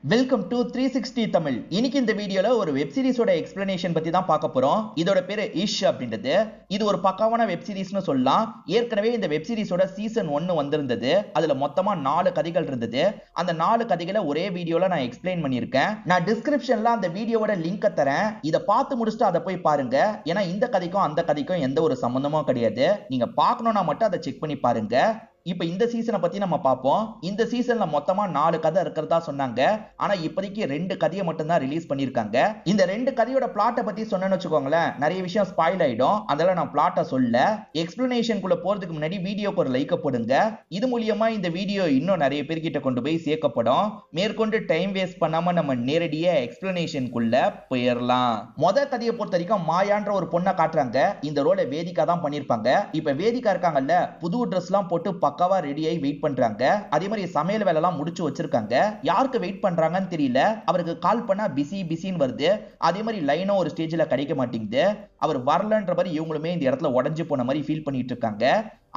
Welcome to 360 Tamil. இன்னைக்கு இந்த வீடியோல ஒரு வெப் சீரிஸோட எக்ஸ்பிளனேஷன் பத்தி தான் பார்க்க போறோம். இதோட பேரு இஷ் அப்படின்றது. இது ஒரு பக்காவான வெப் சீரிஸ்னு சொல்லலாம். ஏற்கனவே இந்த வெப் சீரிஸோட சீசன் 1 வந்திருந்தது. அதுல மொத்தமா 4 கதைகள் இருந்தது. அந்த 4 கதைகளை ஒரே வீடியோல நான் எக்ஸ்பிளைன் பண்ணியிருக்கேன். நான் டிஸ்கிரிப்ஷன்ல அந்த வீடியோவோட லிங்கை தரேன். இதை பார்த்து முடிச்சுட்டு அதை போய் பாருங்க. ஏன்னா இந்த கதைக்கும் அந்த கதைக்கும் எந்த ஒரு சம்பந்தமும் கிடையாது. நீங்க பார்க்கணும்னா மட்டும் அதை செக் பண்ணி பாருங்க. இப்ப இந்த சீசனை பத்தி நம்ம பார்ப்போம். இந்த சீசன்ல மொத்தமா 4 கதை இருக்கிறதா சொன்னாங்க. ஆனா இப்போதைக்கு 2 கதையை மட்டும் தான் ரிலீஸ் பண்ணிருக்காங்க. இந்த 2 கதையோட பிளாட்டை பத்தி சொன்னேன்னு வச்சுக்கோங்களேன், நிறைய விஷயம் ஸ்பாயில் ஆயிடும். அதனால நான் பிளாட்டை சொல்ல எக்ஸ்பிளனேஷனுக்குள்ள போறதுக்கு முன்னாடி வீடியோக்கு ஒரு லைக் போடுங்க. இது மூலியமா இந்த வீடியோ இன்னும் நிறைய பேர்கிட்ட கொண்டு போய் சேர்க்கப்படும். மேற்கொண்டு டைம் வேஸ்ட் பண்ணாம நம்ம நேரடியா எக்ஸ்பிளனேஷனுக்குள்ள போயிடலாம். மொத கதையை பொறுத்த வரைக்கும் மாயான்ற ஒரு பொண்ணை காட்டுறாங்க. இந்த ரோலை வேதிகா தான் பண்ணிருப்பாங்க. இப்ப வேதிகா இருக்காங்கல்ல, புது ட்ரெஸ் எல்லாம் போட்டு பக்காவா ரெடியாகி வெயிட் பண்றாங்க. அதே மாதிரி சமையல் வேலை எல்லாம் முடிச்சு வச்சிருக்காங்க. யாருக்கு வெயிட் பண்றாங்கன்னு தெரியல. அவருக்கு கால் பண்ணா பிஸி பிஸின்னு வருது. அதே மாதிரி லைனும் ஒரு ஸ்டேஜ்ல கிடைக்க மாட்டேங்குது. அவர் வரலன்ற மாதிரி இவங்களுமே இந்த இடத்துல உடஞ்சு போன மாதிரி ஃபீல் பண்ணிட்டு இருக்காங்க.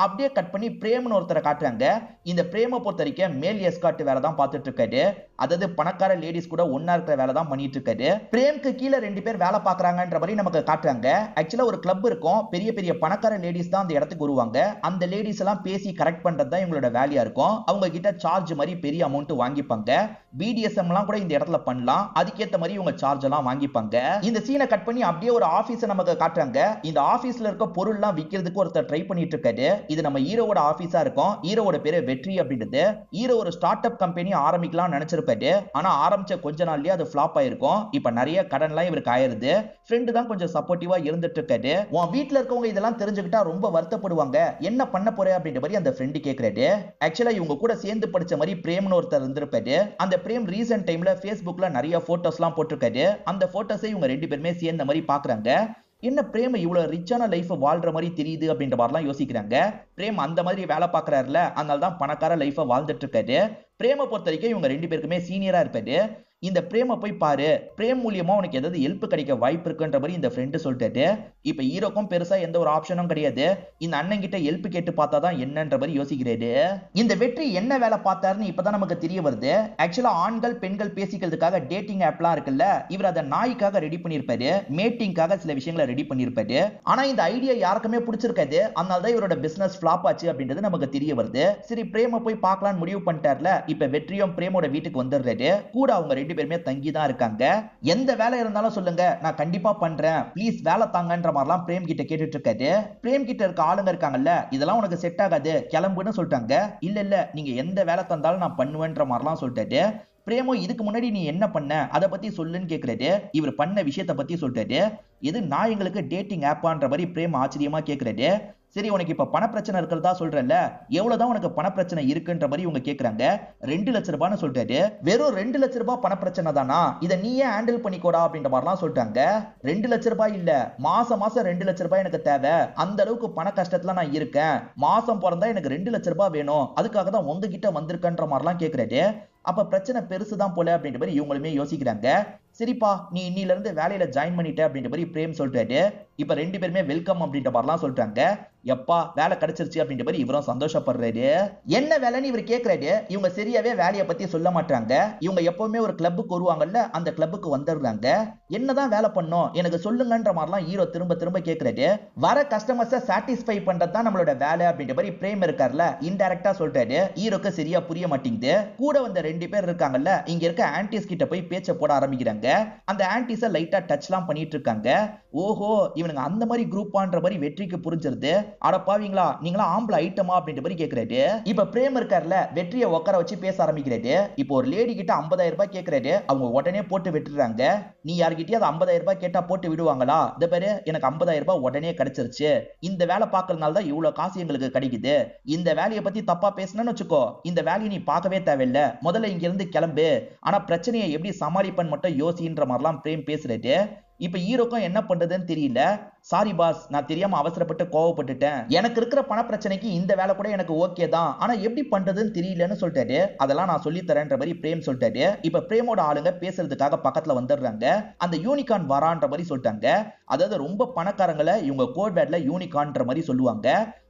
அப்படியே கட் பண்ணி பிரேம்னு ஒருத்தரை காட்டுறாங்க. இந்த பிரேமை பொறுத்த வரைக்கும் மேல் எஸ்கார்ட் வேலை தான் பார்த்துட்டு இருக்காரு. அதாவது பணக்கார லேடிஸ் கூட ஒன்னா இருக்கிற வேலை தான் பண்ணிட்டு இருக்காரு. பிரேம்க்கு கீழே 2 பேர் வேலை பார்க்கறாங்கன்ற மாதிரி நமக்கு காட்டுறாங்க. ஆக்சுவலா ஒரு கிளப் இருக்கும். பெரிய பெரிய பணக்கார லேடிஸ் தான் அந்த இடத்துக்கு வருவாங்க. அந்த லேடிஸ் எல்லாம் பேசி கரெக்ட் பண்றது தான் இவங்களோட வேலையா இருக்கும். அவங்க கிட்ட சார்ஜ் மாதிரி பெரிய அமௌண்ட் வாங்கிப்பாங்க. பிடிஎஸ்எம் எல்லாம் கூட இந்த இடத்துல பண்ணலாம். அதுக்கேற்ற மாதிரி இவங்க சார்ஜ் எல்லாம் வாங்கிப்பாங்க. இந்த சீனை கட் பண்ணி அப்படியே ஒரு ஆபீஸ் நமக்கு காட்டுறாங்க. இந்த ஆபீஸ்ல இருக்க பொருள் எல்லாம் விற்கிறதுக்கு ஒருத்தர் ட்ரை பண்ணிட்டு இருக்காரு. இது நம்ம ஹீரோவோட ஆபீஸா இருக்கும். ஹீரோவோட பேரு வெற்றி அப்படின்றது. ஹீரோ ஒரு ஸ்டார்ட் அப் கம்பெனி ஆரம்பிக்கலாம் நினைச்சிருப்பாரு. ஆனா ஆரம்பிச்ச கொஞ்ச நாள்லயே அது ஃபிளாப் ஆயிருக்கும். இப்ப நிறைய கடன் எல்லாம் இவருக்கு ஆயிருது. ஃப்ரெண்டு தான் கொஞ்சம் சப்போர்ட்டிவா இருந்துட்டு இருக்காரு. உன் வீட்டுல இருக்கவங்க இதெல்லாம் தெரிஞ்சுக்கிட்டா ரொம்ப வருத்தப்படுவாங்க. என்ன பண்ண போற அப்படின்ற மாதிரி அந்த ஃப்ரெண்டு கேக்குறாரு. ஆக்சுவலா இவங்க கூட சேர்ந்து படிச்ச மாதிரி பிரேம்னு ஒருத்தர் இருந்திருப்பாரு. அந்த பிரேம் ரீசன்ட் டைம்ல Facebookல நிறைய போட்டோஸ் எல்லாம் போட்டிருக்காரு. அந்த போட்டோஸை இவங்க 2 பேருமே சேர்ந்த மாதிரி பாக்குறாங்க. என்ன பிரேம் இவ்வளவு ரிச்சான லைஃப் வாழ்ற மாதிரி தெரியுது அப்படின்ற மாதிரிலாம் யோசிக்கிறாங்க. பிரேம் அந்த மாதிரி வேலை பார்க்கறாருல, அதனால தான் பணக்கார லைஃபை வாழ்ந்துட்டு இருக்காரு. பிரேமை பொறுத்த வரைக்கும் இவங்க 2 பேருக்குமே சீனியரா இருப்பாரு. இந்த பிரேமை போய் பாரு, பிரேம் மூலியமா உனக்கு ஏதாவது ஹெல்ப் கிடைக்க வாய்ப்பு இருக்குன்ற மாதிரி இந்த ஃப்ரெண்டு சொல்லிட்டாரு. இப்ப ஹீரோக்கும் பெருசா எந்த ஒரு ஆப்ஷனும் கிடையாது. இந்த அண்ணன் கிட்ட ஹெல்ப் கேட்டு பார்த்தா தான் என்னன்ற மாதிரி யோசிக்கிறாரு. இந்த வெற்றி என்ன வேலை பார்த்தாருன்னு இப்பதான் நமக்கு தெரிய வருது. ஆக்சுவலா ஆண்கள் பெண்கள் பேசிக்கிறதுக்காக டேட்டிங் ஆப்லாம் இருக்குல்ல, இவர் அதை நாய்க்காக ரெடி பண்ணிருப்பாரு. மேட்டிங்காக சில விஷயங்களை ரெடி பண்ணிருப்பாரு. ஆனா இந்த ஐடியா யாருக்குமே பிடிச்சிருக்காது. அதனால தான் இவரோட பிசினஸ் ஃபிளாப் ஆச்சு அப்படின்றது நமக்கு தெரிய வருது. சரி, பிரேமை போய் பார்க்கலாம்னு முடிவு பண்ணிட்டார்ல. இப்ப வெற்றியும் பிரேமோட வீட்டுக்கு வந்துடுறாரு. கூட அவங்க 2 பேருமே தங்கி தான் இருக்காங்க. எந்த வேலை இருந்தாலும் சொல்லுங்க, நான் கண்டிப்பா பண்றேன், ப்ளீஸ் வேலை தாங்கன்ற மாதிரிலாம் பிரேம் கிட்ட கேட்டுட்டு இருக்காரு. பிரேம் கிட்ட இருக்க ஆளுங்க இருக்காங்கல்ல, இதெல்லாம் உனக்கு செட் ஆகாது, கிளம்புன்னு சொல்லிட்டாங்க. இல்ல இல்ல, நீங்க எந்த வேலை தந்தாலும் நான் பண்ணுவேன்ற மாதிரிலாம் சொல்லிட்டாரு. பிரேமோ இதுக்கு முன்னாடி நீ என்ன பண்ண அதை பத்தி சொல்லுன்னு கேக்குறாரு. இவர் பண்ண விஷயத்தை பத்தி சொல்றாரு. இது நான் எங்களுக்கு டேட்டிங் ஆப்பான்ற மாதிரி பிரேம் ஆச்சரியமா கேக்குறாரு. சரி, உனக்கு இப்ப பண பிரச்சனை இருக்கிறதா சொல்றல, எவ்வளவுதான் உனக்கு பண பிரச்சனை இருக்குன்ற மாதிரி இவங்க கேக்குறாங்க. 2 லட்சம் ரூபான்னு சொல்றாரு. வெறும் 2 லட்சம் ரூபாய் பண பிரச்சனை தானா, இதை நீயே ஹேண்டில் பண்ணிக்கோடா அப்படின்ற மாதிரிலாம் சொல்லிட்டாங்க. 2 லட்சம் ரூபாய் இல்ல, மாசம் 2 லட்சம் ரூபாய் எனக்கு தேவை. அந்த அளவுக்கு பண கஷ்டத்துல நான் இருக்கேன். மாசம் பிறந்தா எனக்கு 2 லட்சம் ரூபாய் வேணும். அதுக்காக தான் உங்ககிட்ட வந்திருக்கன்ற மாதிரிலாம் கேக்குறாரு. அப்ப பிரச்சனை பெருசுதான் போல அப்படின்ற மாதிரி இவங்களுமே யோசிக்கிறாங்க. சரிப்பா, நீ இன்னில இருந்து வேலையில ஜாயின் பண்ணிட்ட அப்படின்ற மாதிரி பிரேம் சொல்றாரு. இப்ப 2 பேருமே வெல்கம் அப்படின்ற மாதிரிலாம் சொல்றாங்க. எப்பா வேலை கிடைச்சிருச்சு அப்படின்ற மாதிரி இவரும் சந்தோஷப்படுறாரு. என்ன வேலைன்னு இவர் கேக்குறாரு. இவங்க சரியாவே வேலையை பத்தி சொல்ல மாட்டாங்க. இவங்க எப்பவுமே ஒரு கிளப்புக்கு வருவாங்கல்ல, அந்த கிளப்புக்கு வந்துடுறாங்க. என்னதான் வேலை பண்ணோம் எனக்கு சொல்லுங்கன்ற மாதிரிலாம் ஹீரோ திரும்ப திரும்ப கேக்குறாரு. வர கஸ்டமர்ஸை சாட்டிஸ்ஃபை பண்றது தான் நம்மளோட வேலை அப்படின்ற மாதிரி பிரேம் இருக்கார்ல, இன்டைரக்டா சொல்றாரு. ஹீரோக்கு சரியா புரிய மாட்டேங்குது. கூட வந்த 2 பேர் இருக்காங்கல்ல, இங்க இருக்க ஆன்டிஸ் கிட்ட போய் பேச்ச போட ஆரம்பிக்கிறாங்க. அந்த ஆன்டிஸ லைட்டா டச்லாம் பண்ணிட்டு இருக்காங்க. ஓஹோ, இவனுங்க அந்த மாதிரி குரூப்பான்ற மாதிரி வெற்றிக்கு புரிஞ்சிருது. அட பாவீங்களா, நீங்களா ஆம்பளை ஐட்டமா அப்படின்ற மாதிரி கேக்குறாரு. இப்ப பிரேம் இருக்கார்ல, வெற்றியை உட்கார வச்சு பேச ஆரம்பிக்கிறாரு. இப்போ ஒரு லேடி கிட்ட 50,000 ரூபாய் கேக்குறாரு. அவங்க உடனே போட்டு விட்டுறாங்க. நீ யார்கிட்டயாவது 50,000 ரூபாய் கேட்டா போட்டு விடுவாங்களா? இந்த பேரு எனக்கு 50,000 ரூபாய் உடனே கிடைச்சிருச்சு. இந்த வேலை பார்க்கறதுனால தான் இவ்வளவு காசு எங்களுக்கு கிடைக்குது. இந்த வேலையை பத்தி தப்பா பேசணும்னு வச்சுக்கோ, இந்த வேலையை நீ பார்க்கவே தேவையில்லை, முதல்ல இங்க இருந்து கிளம்பு. ஆனா பிரச்சனையை எப்படி சமாளிப்பன்னு மட்டும் யோசின்ற மாதிரிலாம் பிரேம் பேசுறாரு. இப்ப ஹீரோக்கும் என்ன பண்றதுன்னு தெரியல. சாரி பாஸ், நான் தெரியாம அவசரப்பட்டு கோவப்பட்டுட்டேன். எனக்கு இருக்கிற பண பிரச்சனைக்கு இந்த வேலை கூட எனக்கு ஓகே தான், ஆனா எப்படி பண்றதுன்னு தெரியலன்னு சொல்லிட்டாரு. அதெல்லாம் நான் சொல்லி தரேன்ற மாதிரி பிரேம் சொல்லிட்டாரு. இப்ப பிரேமோட ஆளுங்க பேசுறதுக்காக பக்கத்துல வந்துடுறாங்க. அந்த யூனிகார்ன் வரான்ற மாதிரி சொல்லிட்டாங்க. அதாவது ரொம்ப பணக்காரங்களை இவங்க கோட் வேர்ட்ல யூனிகார்ன்ற மாதிரி சொல்லுவாங்க.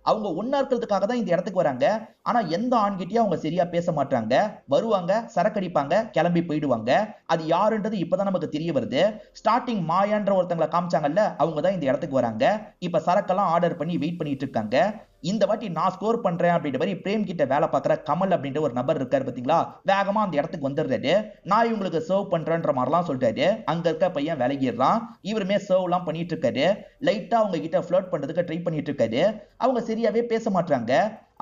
அவங்க ஒன்னா இருக்கிறதுக்காக தான் இந்த இடத்துக்கு வராங்க. ஆனா எந்த ஆண்கிட்டயும் அவங்க சரியா பேச மாட்டாங்க. வருவாங்க, சரக்கடிப்பாங்க, கிளம்பி போயிடுவாங்க. அது யாருன்றது இப்பதான் நமக்கு தெரிய வருது. ஸ்டார்டிங் மாயான்ற ஒருத்தங்களை காமிச்சாங்கல்ல, அவங்க தான் இந்த இடத்துக்கு வராங்க. இப்ப சரக்கெல்லாம் ஆர்டர் பண்ணி வெயிட் பண்ணிட்டு இருக்காங்க. இந்த வாட்டி நான் ஸ்கோர் பண்றேன் அப்படின்ற மாதிரி பிரேம் கிட்ட வேலை பார்க்குற கமல் அப்படின்ற ஒரு நபர் இருக்காரு பாத்தீங்களா, வேகமா அந்த இடத்துக்கு வந்துடுறாரு. நான் இவங்களுக்கு சர்வ் பண்றேன்ற மாதிரிலாம் சொல்லிட்டாரு. அங்க இருக்க பையன் விலகிடுறான். இவருமே சர்வ் எல்லாம் பண்ணிட்டு இருக்காரு. லைட்டா அவங்க கிட்ட ஃபிளர்ட் பண்றதுக்கு ட்ரை பண்ணிட்டு இருக்காரு. அவங்க சரியாவே பேச மாட்டாங்க.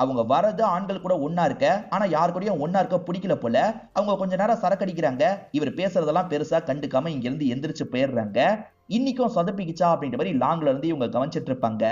அவங்க வரது ஆண்கள் கூட ஒன்னா இருக்க, ஆனா யாரு கூடயும் ஒன்னா இருக்க பிடிக்கல போல. அவங்க கொஞ்ச நேரம் சரக்கடிக்கிறாங்க. இவர் பேசுறதெல்லாம் பெருசா கண்டுக்காம இங்க இருந்து எந்திரிச்சு போயிடுறாங்க. இன்னைக்கும் சொதப்பிக்கிச்சா அப்படின்ற மாதிரி லாங்ல இருந்து இவங்க கவனிச்சிட்டு இருப்பாங்க.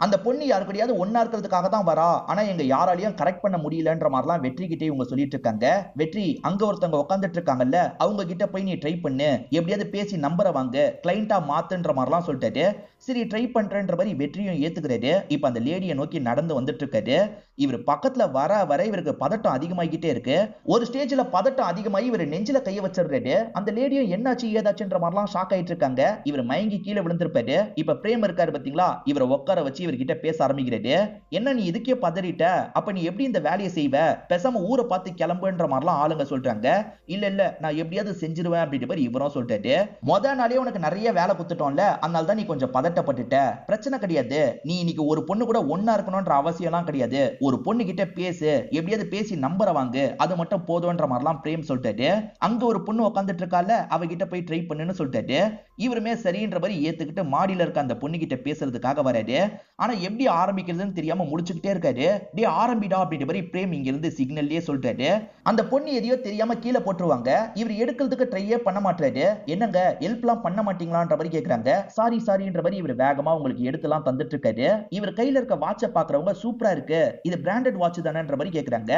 அந்த பொண்ணு யாரு கூடயாவது ஒன்னா இருக்கிறதுக்காக தான் வரா, ஆனா எங்க யாராலையும் கரெக்ட் பண்ண முடியலன்ற மாதிரிலாம் வெற்றி கிட்டே இவங்க சொல்லிட்டு இருக்காங்க. வெற்றி, அங்க ஒருத்தவங்க உட்காந்துட்டு இருக்காங்கல்ல, அவங்க கிட்ட போய் நீ ட்ரை பண்ணு, எப்படியாவது பேசி நம்பரை வாங்க, கிளைண்டா மாத்துன்ற மாதிரிலாம் சொல்லிட்டாரு. சரி ட்ரை பண்றேன்ற மாதிரி வெற்றியும் ஏத்துக்கிறாரு. இப்ப அந்த லேடியை நோக்கி நடந்து வந்துட்டு இருக்காரு. இவர் பக்கத்துல வர வர இவருக்கு பதட்டம் அதிகமாகிட்டே இருக்கு. ஒரு ஸ்டேஜ்ல பதட்டம் அதிகமாகி இவர் நெஞ்சில கைய வச்சிடுறாரு. அந்த லேடியும் என்னாச்சு ஏதாச்சுன்ற மாதிரிலாம் ஷாக் ஆயிட்டு இருக்காங்க. இவர் மயங்கி கீழே விழுந்திருப்பாரு. இப்ப பிரேம் இருக்காரு பாத்தீங்களா, இவரை உட்கார வச்சு இவர்கிட்ட பேச ஆரம்பிக்கிறாரு. என்ன நீ இதுக்கே பதறிட்ட, அப்ப நீ எப்படி இந்த வேலையை செய்வ, பேசாம ஊரை பார்த்து கிளம்புன்ற மாதிரிலாம் ஆளுங்க சொல்றாங்க. இல்ல இல்ல, நான் எப்படியாவது செஞ்சிருவேன் அப்படின்ற மாதிரி இவரும் சொல்லிட்டாரு. முத நாளே உனக்கு நிறைய வேலை குத்துட்டோம்ல, அதனால தான் நீ கொஞ்சம் பதட்டப்பட்டுட்ட. பிரச்சனை கிடையாது, நீ இன்னைக்கு ஒரு பொண்ணு கூட ஒன்னா இருக்கணும்ன்ற அவசியம் எல்லாம் கிடையாது. ஒரு பொண்ணு கிட்ட பேசு, எப்படியாவது பேசி நம்பரை வாங்கு, அது மட்டும் போதும்ன்ற மாதிரிலாம் பிரேம் சொல்லிட்டாரு. அங்க ஒரு பொண்ணு உட்காந்துட்டு இருக்கால, அவகிட்ட போய் ட்ரை பண்ணுன்னு சொல்லிட்டாரு. இவருமே சரின்ற மாதிரி ஏத்துக்கிட்டு மாடியில இருக்க அந்த பொண்ணு கிட்ட பேசுறதுக்காக வராரு. ஆனா எப்படி ஆரம்பிக்கிறதுன்னு தெரியாம முடிச்சுக்கிட்டே இருக்காரு. டே ஆரம்பிடா அப்படின்ற மாதிரி பிரேம் இங்க இருந்து சிக்னல்லே சொல்லிட்டாரு. அந்த பொண்ணு எதையோ தெரியாம கீழே போட்டுருவாங்க. இவர் எடுக்கிறதுக்கு ட்ரையே பண்ண மாட்டாரு. என்னங்க ஹெல்ப் எல்லாம் பண்ண மாட்டீங்களான்ற மாதிரி கேக்குறாங்க. சாரி சாரின்ற மாதிரி இவர் வேகமா உங்களுக்கு எடுத்துலாம் தந்துட்டு இருக்காரு. இவர் கையில இருக்க வாட்சை பாக்குறவங்க சூப்பரா இருக்கு, இது பிராண்டட் வாட்ச் தானேன்ற மாதிரி கேக்குறாங்க.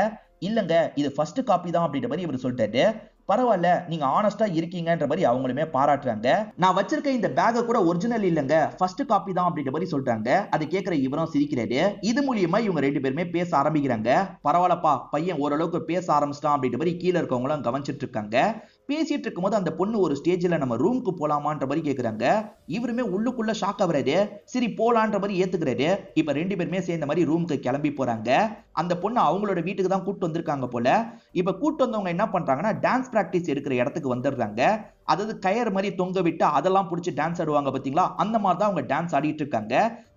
இல்லங்க இது ஃபர்ஸ்ட் காப்பி தான் அப்படின்ற மாதிரி இவர் சொல்லிட்டாரு. பரவாயில்ல, நீங்க ஆனஸ்டா இருக்கீங்கன்ற மாதிரி அவங்களுமே பாராட்டுறாங்க. நான் வச்சிருக்க இந்த பேக் கூட ஒரிஜினல் இல்லங்க, ஃபர்ஸ்ட் காப்பி தான் அப்படின்ற மாதிரி சொல்றாங்க. அது கேட்கிற இவரும் சிரிக்கிறாரு. இது மூலியமா இவங்க ரெண்டு பேருமே பேச ஆரம்பிக்கிறாங்க. பரவாயில்லப்பா, பையன் ஓரளவுக்கு பேச ஆரம்பிச்சிட்டான் அப்படின்ற மாதிரி கீழே இருக்கவங்களும் கவனிச்சிட்டு இருக்காங்க. பேசிட்டு இருக்கும்போது அந்த பொண்ணு ஒரு ஸ்டேஜ்ல நம்ம ரூமுக்கு போலாமான்ற மாதிரி கேக்குறாங்க. இவருமே உள்ளுக்குள்ள ஷாக் ஆகுறாரு. சரி போலான்ற மாதிரி ஏத்துக்கிறாரு. இப்ப ரெண்டு பேருமே சேர்ந்த மாதிரி ரூமுக்கு கிளம்பி போறாங்க. அந்த பொண்ணு அவங்களோட வீட்டுக்கு தான் கூட்டு வந்திருக்காங்க போல. இப்ப கூட்டு வந்தவங்க என்ன பண்றாங்கன்னா டான்ஸ் பிராக்டிஸ் எடுக்கிற இடத்துக்கு வந்துடுறாங்க. அதாவது கயர் மாதிரி தொங்க விட்டு அதெல்லாம் பிடிச்சி டான்ஸ் ஆடுவாங்க பாத்தீங்களா, அந்த மாதிரி தான் அவங்க டான்ஸ் ஆடிட்டு இருக்காங்க.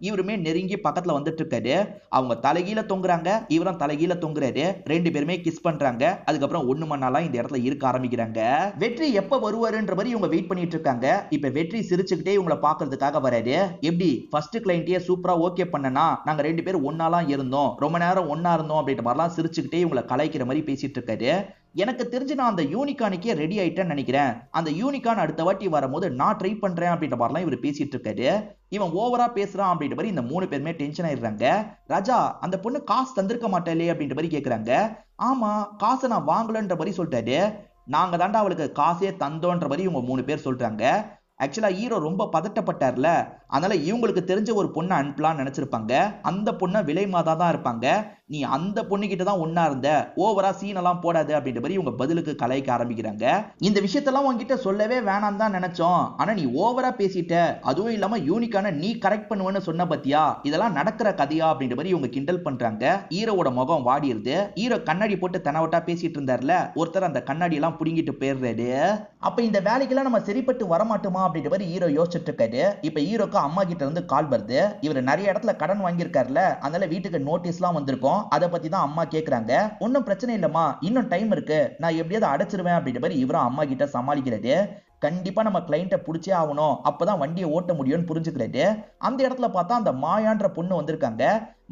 இவருமே நெருங்கி பக்கத்துல வந்துட்டு இருக்காரு. அவங்க தலைகீழ தொங்குறாங்க, இவரும் தலைகீழ தொங்குறாரு. ரெண்டு பேருமே கிஸ் பண்றாங்க. அதுக்கப்புறம் ஒண்ணு மண்ணாலாம் இந்த இடத்துல இருக்க ஆரம்பிக்கிறாங்க. வெற்றி எப்ப வருவாருன்ற மாதிரி இவங்க வெயிட் பண்ணிட்டு இருக்காங்க. இப்ப வெற்றி சிரிச்சுக்கிட்டே இவங்களை பாக்குறதுக்காக வராரு. எப்படி ஃபர்ஸ்ட் கிளைண்ட்டையே சூப்பரா ஓகே பண்ணனா, நாங்க ரெண்டு பேரும் ஒன்னாலாம் இருந்தோம், ரொம்ப நேரம் ஒன்னா இருந்தோம் அப்படின்ற மாதிரிலாம் சிரிச்சுக்கிட்டே இவங்களை கலாய்க்கிற மாதிரி பேசிட்டு இருக்காரு. எனக்கு தெரிஞ்சு நான் அந்த யூனிகானுக்கே ரெடி ஆயிட்டேன்னு நினைக்கிறேன். அந்த யூனிகான் அடுத்த வாட்டி வரும்போது நான் ட்ரை பண்றேன் அப்படின்ற மாதிரிலாம் இவர் பேசிட்டு இருக்காரு. இவன் ஓவரா பேசுறான் அப்படின்ற மாதிரி இந்த மூணு பேருமே டென்ஷன் ஆயிடுறாங்க. ராஜா, அந்த பொண்ணு காசு தந்திருக்க மாட்டாளே அப்படின்ற மாதிரி கேக்குறாங்க. ஆமா, காசை நான் வாங்கலன்ற மாதிரி சொல்லிட்டாரு. நாங்க தாண்டா அவளுக்கு காசே தந்தோன்ற மாதிரி இவங்க மூணு பேர் சொல்றாங்க. ஆக்சுவலா ஹீரோ ரொம்ப பதட்டப்பட்டார்ல, அதனால இவங்களுக்கு தெரிஞ்ச ஒரு பொண்ணை அனுப்பலாம்னு நினைச்சிருப்பாங்க. அந்த பொண்ணை விலை மாதா தான் இருப்பாங்க. நீ அந்த பொண்ணு கிட்ட தான் ஒன்னா இருந்த, ஓவரா சீன் எல்லாம் போடாது அப்படின்ற மாதிரி இவங்க பதிலுக்கு கலாய்க்க ஆரம்பிக்கிறாங்க. இந்த விஷயத்தெல்லாம் உங்ககிட்ட சொல்லவே வேணாம் தான் நினைச்சோம், ஆனா நீ ஓவரா பேசிட்ட, அதுவும் இல்லாம யூனிக்கான நீ கரெக்ட் பண்ணுவேன்னு சொன்ன பத்தியா, இதெல்லாம் நடக்கிற கதையா அப்படின்ற மாதிரி இவங்க கிண்டல் பண்றாங்க. ஹீரோவோட முகம் வாடிடுது. ஹீரோ கண்ணாடி போட்டு தெனவட்டா பேசிட்டு இருந்தார்ல, ஒருத்தர் அந்த கண்ணாடி எல்லாம் புடுங்கிட்டு போயிடுறாரு. அப்ப இந்த வேலைக்கெல்லாம் நம்ம சரிப்பட்டு வரமாட்டோமா அப்படின்ற மாதிரி ஹீரோ யோசிச்சுட்டு இருக்காரு. இப்ப ஹீரோக்கு அம்மா கிட்ட இருந்து கால் வருது. இவர் நிறைய இடத்துல கடன் வாங்கியிருக்காருல, அதனால வீட்டுக்கு நோட்டீஸ் எல்லாம் வந்திருக்கும். அதை பத்தி தான் அம்மா கேக்குறாங்க. ஒன்னும் பிரச்சனை இல்லம்மா, இன்னும் டைம் இருக்கு, நான் எப்படியாவது அடைச்சிருவேன் அப்படின்ற மாதிரி இவரும் அம்மா கிட்ட சமாளிக்கிறது. கண்டிப்பா நம்ம கிளைண்ட்டை பிடிச்சே ஆகணும், அப்பதான் வண்டியை ஓட்ட முடியும்னு புரிஞ்சுக்கிறது. அந்த இடத்துல பார்த்தா அந்த மாயான்ற பொண்ணு வந்திருக்காங்க.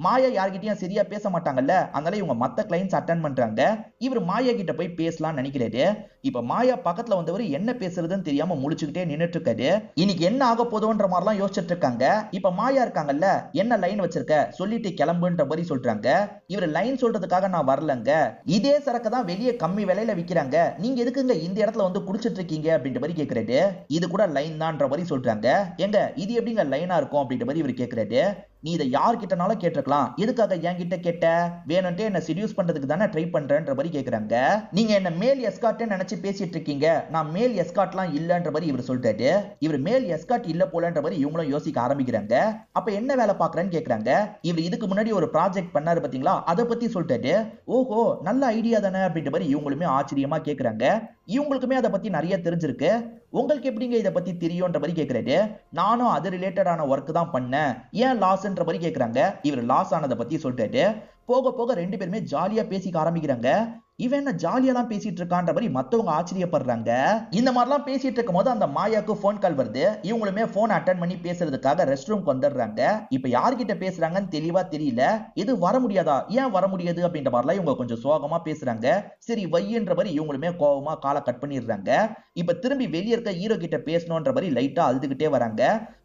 மாயா யார்கிட்டயும் சரியா பேச மாட்டாங்கல்ல, அதனால இவங்க மத்த கிளைண்ட்ஸ் அட்டெண்ட் பண்றாங்க. இவர் மாயா கிட்ட போய் பேசலாம்னு நினைக்கிறாரு. இப்ப மாயா பக்கத்துல வந்தவர் என்ன பேசுறதுன்னு தெரியாம முழிச்சுக்கிட்டே நின்னுட்டு இருக்காரு. இன்னைக்கு என்ன ஆக போதோன்ற மாதிரிலாம் யோசிச்சுட்டு இருக்காங்க. இப்ப மாயா இருக்காங்கல்ல, என்ன லைன் வச்சிருக்க சொல்லிட்டு கிளம்புன்ற மாதிரி சொல்றாங்க. இவர் லைன் சொல்றதுக்காக நான் வரலங்க, இதே சரக்கு தான் வெளியே கம்மி விலையில விக்கிறாங்க, நீங்க எதுக்குங்க இந்த இடத்துல வந்து குடிச்சிட்டு இருக்கீங்க அப்படின்ற மாதிரி கேக்குறாரு. இது கூட லைன் தான்ற மாதிரி சொல்றாங்க. எங்க இது எப்படிங்க லைனா இருக்கும் அப்படின்ற மாதிரி இவர் கேக்குறாரு. நீ இதை யார்கிட்டனாலும் கேட்டிருக்கலாம், எதுக்காக என்கிட்ட கேட்ட, வேணும்ட்டே என்ன செடியூஸ் பண்றதுக்கு தானே ட்ரை பண்றேன்ற மாதிரி கேக்குறாங்க. நீங்க என்ன மேல் எஸ்கார்ட் நினைச்சு பேசிட்டு இருக்கீங்க, நான் மேல் எஸ்கார்ட்லாம் இல்லன்ற மாதிரி இவர் சொல்றாரு. இவர் மேல் எஸ்கார்ட் இல்ல போலன்ற மாதிரி இவங்களும் யோசிக்க ஆரம்பிக்கிறாங்க. அப்ப என்ன வேலை பாக்குறேன்னு கேக்குறாங்க. இவர் இதுக்கு முன்னாடி ஒரு ப்ராஜெக்ட் பண்ணாரு பாத்தீங்களா, அதை பத்தி சொல்றாரு. ஓஹோ நல்ல ஐடியா தானே அப்படின்ற மாதிரி இவங்களுமே ஆச்சரியமா கேக்குறாங்க. இவங்களுக்குமே அதை பத்தி நிறைய தெரிஞ்சிருக்கு. உங்களுக்கு எப்படிங்க இதை பத்தி தெரியும்ன்ற மாதிரி கேக்குறாரு. நானும் அது ரிலேட்டடான ஒர்க் தான் பண்ணேன், ஏன் லாஸ்ன்ற மாதிரி கேக்குறாங்க. இவர் லாஸ் ஆனதை பத்தி சொல்றாரு. போக போக ரெண்டு பேருமே ஜாலியா பேசிக்க ஆரம்பிக்கிறாங்க. இவன் என்ன ஜாலியா தான் பேசிட்டு இருக்கான்ற மாதிரி மத்தவங்க ஆச்சரியப்படுறாங்க. இந்த மாதிரிலாம் பேசிட்டு இருக்கும் போது அந்த மாயாக்கு போன் கால் வருது. இவங்களுமே போன் அட்டெண்ட் பண்ணி பேசுறதுக்காக ரெஸ்ட் ரூம்க்கு வந்துடுறாங்க. இப்ப யார்கிட்ட பேசுறாங்கன்னு தெளிவா தெரியல. இது வர முடியாதா, ஏன் வர முடியாது அப்படின்ற மாதிரிலாம் இவங்க கொஞ்சம் சோகமா பேசுறாங்க. சரி வையன்ற மாதிரி இவங்களுமே கோவமா காலை கட் பண்ணிடுறாங்க. இப்ப திரும்பி வெளியே இருக்க ஹீரோ கிட்ட பேசணும்ன்ற மாதிரி லைட்டா அழுதுகிட்டே வராங்க.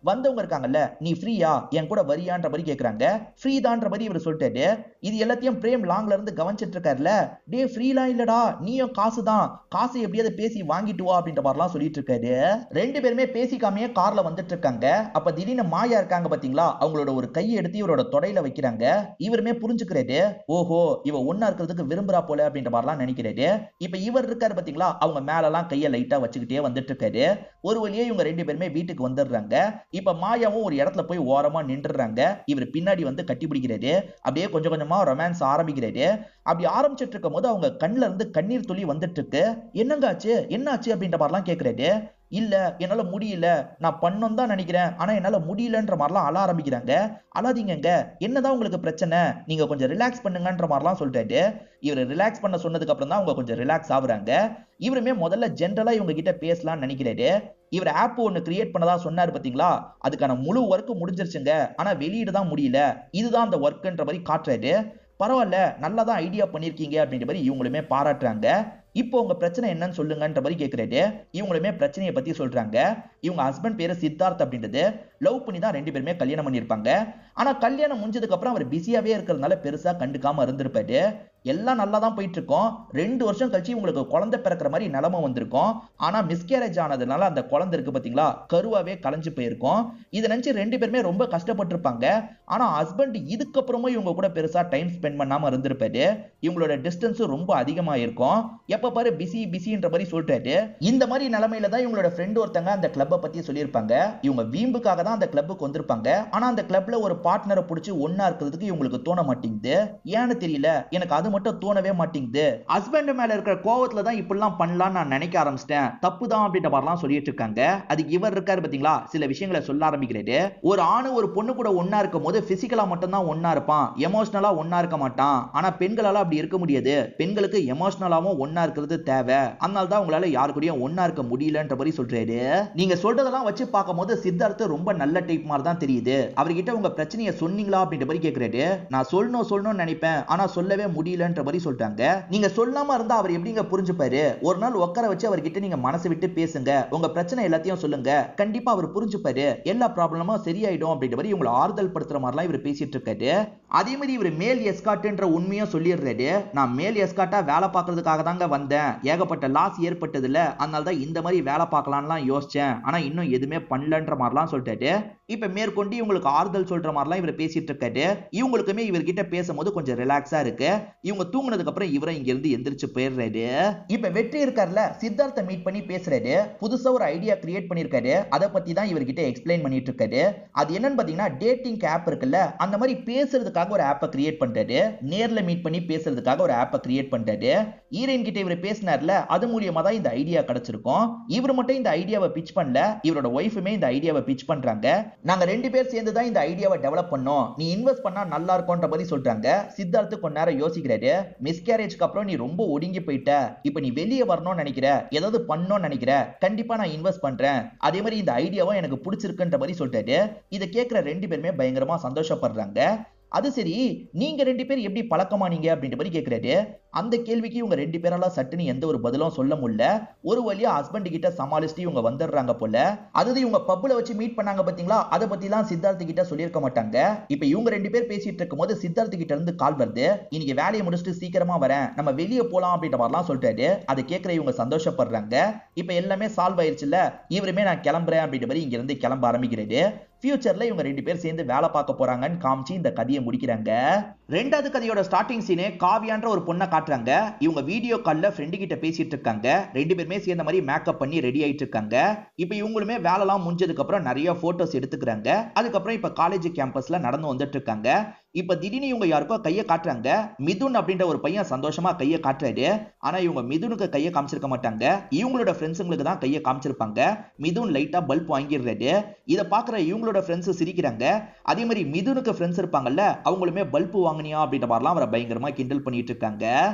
வந்தவங்க இருக்காங்கல்ல, நீ ஃப்ரீயா என் கூட வரியான்ற மாதிரி கேக்குறாங்க. ஃப்ரீ தான்ற மாதிரி இவர் சொல்லிட்டாரு. இது எல்லாத்தையும் பிரேம் லாங்ல இருந்து கவனிச்சிட்டு இருக்காருல. டே ஃப்ரீலாம் இல்லடா, நீயும் காசு தான், காசு எப்படியாவது பேசி வாங்கிட்டு வா அப்படின்ற மாதிரிலாம் சொல்லிட்டு இருக்காரு. ரெண்டு பேருமே பேசிக்காமையே கார்ல வந்துட்டு இருக்காங்க. அப்ப திடீர்னு மாயா இருக்காங்க பாத்தீங்களா, அவங்களோட ஒரு கையை எடுத்து இவரோட தொடையில வைக்கிறாங்க. இவருமே புரிஞ்சுக்கிறாரு. ஓஹோ இவ ஒன்னா இருக்கிறதுக்கு விரும்புறா போல அப்படின்ற மாதிரிலாம் நினைக்கிறாரு. இப்ப இவர் இருக்காரு பாத்தீங்களா, அவங்க மேல எல்லாம் கையை லைட்டா வச்சுக்கிட்டே வந்துட்டு இருக்காரு. ஒரு வழியே இவங்க ரெண்டு பேருமே வீட்டுக்கு வந்துடுறாங்க. இப்ப மாயாவும் ஒரு இடத்துல போய் ஓரமா நின்றுறாங்க. இவர் பின்னாடி வந்து கட்டி பிடிக்கிறாரு. அப்படியே கொஞ்சம் கொஞ்சமா ரொமான்ஸ் ஆரம்பிக்கிறாரு. அப்படி ஆரம்பிச்சிட்டு இருக்கும் போது அவங்க கண்ணுல இருந்து கண்ணீர் துளி வந்துட்டு இருக்கு. என்னங்க ஆச்சு, என்ன ஆச்சு அப்படின்ற மாதிரிலாம் கேக்குறாரு. இல்ல என்னால முடியல, நான் பண்ணணும் தான் நினைக்கிறேன், ஆனா என்னால முடியலன்ற மாதிரிலாம் அழ ஆரம்பிக்கிறாங்க. அழாதீங்க, என்னதான் உங்களுக்கு பிரச்சனை, நீங்க கொஞ்சம் ரிலாக்ஸ் பண்ணுங்கன்ற மாதிரிலாம் சொல்றாரு. இவர் ரிலாக்ஸ் பண்ண சொன்னதுக்கு அப்புறம் தான் அவங்க கொஞ்சம் ரிலாக்ஸ் ஆகுறாங்க. இவருமே முதல்ல ஜென்ரலா இவங்க கிட்ட பேசலாம்னு நினைக்கிறாரு. இவர் ஆப் ஒன்னு கிரியேட் பண்ணதா சொன்னாரு பாத்தீங்களா, அதுக்கான முழு ஒர்க் முடிஞ்சிருச்சுங்க, ஆனா வெளியீடு தான் முடியல, இதுதான் அந்த ஒர்க்ன்ற மாதிரி காட்டுறாரு. பரவாயில்ல நல்லா தான் ஐடியா பண்ணிருக்கீங்க அப்படின்ற மாதிரி இவங்களுமே பாராட்டுறாங்க. இப்போ உங்க பிரச்சனை என்னன்னு சொல்லுங்கன்ற மாதிரி கேக்குறாரு. இவங்களுமே பிரச்சனையை பத்தி சொல்றாங்க. இவங்க ஹஸ்பண்ட் பேரு சித்தார்த் அப்படின்றது. லவ் பண்ணி தான் ரெண்டு பேருமே கல்யாணம் பண்ணிருப்பாங்க. ஆனா கல்யாணம் முடிஞ்சதுக்கு அப்புறம் அவர் பிஸியாவே இருக்கிறதுனால பெருசா கண்டுக்காம இருந்திருப்பாரு. எல்லாம் நல்லா தான் போயிட்டு இருக்கோம். 2 வருஷம் கழிச்சு உங்களுக்கு குழந்தை பிறக்கிற மாதிரி நிலைமை வந்திருக்கும். ஆனா மிஸ்கேரேஜ் ஆனதுனால அந்த குழந்தை இருக்கு பாத்தீங்களா, கருவாவே கலைஞ்சு போயிருக்கும். இதை நினைச்சு ரெண்டு பேருமே ரொம்ப கஷ்டப்பட்டு இருப்பாங்க. ஆனா ஹஸ்பண்ட் இதுக்கப்புறமும் இவங்க கூட பெருசா டைம் ஸ்பெண்ட் பண்ணாம இருந்திருப்பாரு. இவங்களோட டிஸ்டன்ஸும் ரொம்ப அதிகமா இருக்கும். எப்ப பாரு பிஸி பிஸின்ற மாதிரி சொல்லிட்டாரு. இந்த மாதிரி நிலைமையில தான் இவங்களோட ஃப்ரெண்ட் ஒருத்தங்க அந்த கிளப்பை பத்தி சொல்லியிருப்பாங்க. இவங்க வீம்புக்காக தான் அந்த கிளப்புக்கு வந்திருப்பாங்க. ஆனா அந்த கிளப்ல ஒரு பார்ட்னரை பிடிச்சி ஒன்னா இருக்கிறதுக்கு இவங்களுக்கு தோண மாட்டேங்குது. ஏன்னு தெரியல, எனக்கு அது மட்டும் தோணவே மாட்டேங்குது. ஹஸ்பண்ட் மேல இருக்கிற கோவத்துல தான் இப்படிலாம் பண்ணலாம்னு நான் நினைக்க ஆரம்பிச்சிட்டேன், தப்பு தான் அப்படின்ற மாதிரிலாம் சொல்லிட்டு இருக்காங்க. அதுக்கு இவர் இருக்காரு பாத்தீங்களா, சில விஷயங்களை சொல்ல ஆரம்பிக்கிறாரு. ஒரு ஆணு ஒரு பொண்ணு கூட ஒன்னா இருக்கும் போது பிசிக்கலா மட்டும் தான் ஒன்னா இருப்பான், எமோஷனலா ஒன்னா இருக்க மாட்டான். ஆனா பெண்களால அப்படி இருக்க முடியாது. பெண்களுக்கு எமோஷனலாவும் ஒன்னா இருக்கிறது தேவை. அதனால தான் உங்களால யாரு கூடயும் ஒன்னா இருக்க முடியலன்ற மாதிரி சொல்றாரு. நீங்க சொல்றதெல்லாம் வச்சு பார்க்கும்போது சித்தார்த் ரொம்ப நல்ல டைப் மாதிரி தான் தெரியுது. அவர்கிட்ட உங்க பிரச்சனையை சொன்னீங்களா அப்படின்ற மாதிரி கேக்குறாரு. நான் சொல்லணும்னு நினைப்பேன், ஆனா சொல்லவே முடியலன்ற மாதிரி சொல்றாங்க. நீங்க சொல்லாம இருந்தா அவர் எப்படிங்க புரிஞ்சுப்பாரு? ஒரு நாள் உட்கார வச்சு அவர்கிட்ட நீங்க மனசு விட்டு பேசுங்க, உங்க பிரச்சனை எல்லாத்தையும் சொல்லுங்க, கண்டிப்பா அவர் புரிஞ்சுப்பாரு, எல்லா ப்ராப்ளமும் சரியாயிடும் அப்படின்ற மாதிரி உங்களை ஆறுதல் படுத்துற மாதிரிலாம் இவர் பேசிட்டு இருக்காரு. அதே மாதிரி இவர் மேல் எஸ்கார்ட்ன்ற உண்மையும் சொல்லிடுறாரு. நான் மேல் எஸ்கார்ட்டா வேலை பார்க்கறதுக்காக தாங்க வந்தேன், ஏகப்பட்ட லாஸ் ஏற்பட்டதுல, அதனால தான் இந்த மாதிரி வேலை பார்க்கலாம்லாம் யோசிச்சேன், ஆனா இன்னும் எதுவுமே பண்ணலன்ற மாதிரிலாம் சொல்லிட்டாரு. இப்ப மேற்கொண்டு இவங்களுக்கு ஆறுதல் சொல்ற மாதிரிலாம் இவர் பேசிட்டு இருக்காரு. இவங்களுக்குமே இவர்கிட்ட பேசும்போது கொஞ்சம் ரிலாக்ஸா இருக்கு. இவங்க தூங்குனதுக்கு அப்புறம் இவரை இங்க இருந்து எந்திரிச்சு போயிடுறாரு. இப்ப வெற்றி இருக்கார்ல, சித்தார்த்த மீட் பண்ணி பேசுறாரு. புதுசா ஒரு ஐடியா கிரியேட் பண்ணிருக்காரு. அதை பத்தி தான் இவர்கிட்ட எக்ஸ்பிளைன் பண்ணிட்டு இருக்காரு. அது என்னன்னு பாத்தீங்கன்னா டேட்டிங் ஆப் இருக்குல்ல, அந்த மாதிரி பேசுறதுக்காக ஒரு ஆப்பை கிரியேட் பண்றாரு. நேர்ல மீட் பண்ணி பேசுறதுக்காக ஒரு ஆப்பை கிரியேட் பண்றாரு. ஹீரோயின் கிட்ட இவர் பேசினார்ல, அது மூலியமா தான் இந்த ஐடியா கிடைச்சிருக்கும். இவர் மட்டும் இந்த ஐடியாவை பிட்ச் பண்ணல, இவரோட ஒய்ஃபுமே இந்த ஐடியாவை பிட்ச் பண்றாங்க. நாங்க 2 பேர் சேர்ந்து தான் இந்த ஐடியாவை டெவலப் பண்ணோம், நீ இன்வெஸ்ட் பண்ணா நல்லா இருக்கும்ன்ற மாதிரி சொல்றாங்க. சித்தார்த் கொஞ்ச நேரம் யோசிக்கிறாரு. மிஸ்கேரேஜ்க்கு அப்புறம் நீ ரொம்ப ஒடுங்கி போயிட்ட, இப்ப நீ வெளியே வரணும்னு நினைக்கிற, ஏதாவது பண்ணணும்னு நினைக்கிற, கண்டிப்பா நான் இன்வெஸ்ட் பண்றேன், அதே மாதிரி இந்த ஐடியாவும் எனக்கு பிடிச்சிருக்குன்ற மாதிரி சொல்றாரு. இதை கேட்கிற 2 பேருமே பயங்கரமா சந்தோஷப்படுறாங்க. அது சரி, நீங்க ரெண்டு பேர் எப்படி பழக்கமானீங்க அப்படின்ற மாதிரி கேக்குறாரு. அந்த கேள்விக்கு இவங்க ரெண்டு பேரால சட்டுன்னு எந்த ஒரு பதிலும் சொல்ல முடியல. ஒரு வழியா ஹஸ்பண்ட் கிட்ட சமாளிச்சுட்டு இவங்க வந்துடுறாங்க போல. அதாவது இவங்க பப்ல வச்சு மீட் பண்ணாங்க பாத்தீங்களா, அதை பத்திலாம் சித்தார்த் கிட்ட சொல்லியிருக்க மாட்டாங்க. இப்ப இவங்க ரெண்டு பேர் பேசிட்டு இருக்கும்போது சித்தார்த் கிட்ட இருந்து கால் வருது. இன்னைக்கு வேலையை முடிச்சுட்டு சீக்கிரமா வரேன், நம்ம வெளியே போலாம் அப்படின்ற மாதிரிலாம் சொல்லிட்டாரு. அதை கேட்கிற இவங்க சந்தோஷப்படுறாங்க. இப்ப எல்லாமே சால்வ் ஆயிருச்சுல்ல, இவருமே நான் கிளம்புறேன் அப்படின்ற மாதிரி இங்க இருந்து கிளம்ப ஆரம்பிக்கிறாரு. ஃபியூச்சர்ல இவங்க ரெண்டு பேர் சேர்ந்து வேலை பார்க்க போறாங்கன்னு காமிச்சு இந்த கதையை முடிக்கிறாங்க. ரெண்டாவது கதையோட ஸ்டார்டிங் சீனே காவியான்ற ஒரு பொண்ணை காட்டுறாங்க. இவங்க வீடியோ கால்ல ஃப்ரெண்டு கிட்ட பேசிட்டு இருக்காங்க. ரெண்டு பேருமே சேர்ந்த மாதிரி மேக்கப் பண்ணி ரெடி ஆயிட்டு இருக்காங்க. இப்ப இவங்களுமே வேலைலாம் முடிஞ்சதுக்கு அப்புறம் நிறைய போட்டோஸ் எடுத்துக்கிறாங்க. அதுக்கப்புறம் இப்ப காலேஜ் கேம்பஸ்ல நடந்து வந்துட்டு இருக்காங்க. இப்ப திடீர்னு இவங்க யாருக்கோ கையை காட்டுறாங்க. மிதுன் அப்படின்ற ஒரு பையன் சந்தோஷமா கையை காட்டுறாரு. ஆனா இவங்க மிதுனுக்கு கையை காமிச்சிருக்க மாட்டாங்க, இவங்களோட ஃப்ரெண்ட்ஸுங்களுக்கு தான் கையை காமிச்சிருப்பாங்க. மிதுன் லைட்டா பல்ப் வாங்கிடுறாரு. இதை பாக்குற இவங்களோட ஃப்ரெண்ட்ஸ் சிரிக்கிறாங்க. அதே மாதிரி மிதுனுக்கு ஃப்ரெண்ட்ஸ் இருப்பாங்கல்ல, அவங்களுமே பல்ப் வாங்கினியா அப்படின்ற மாதிரிலாம் அவரை பயங்கரமா கிண்டல் பண்ணிட்டு இருக்காங்க.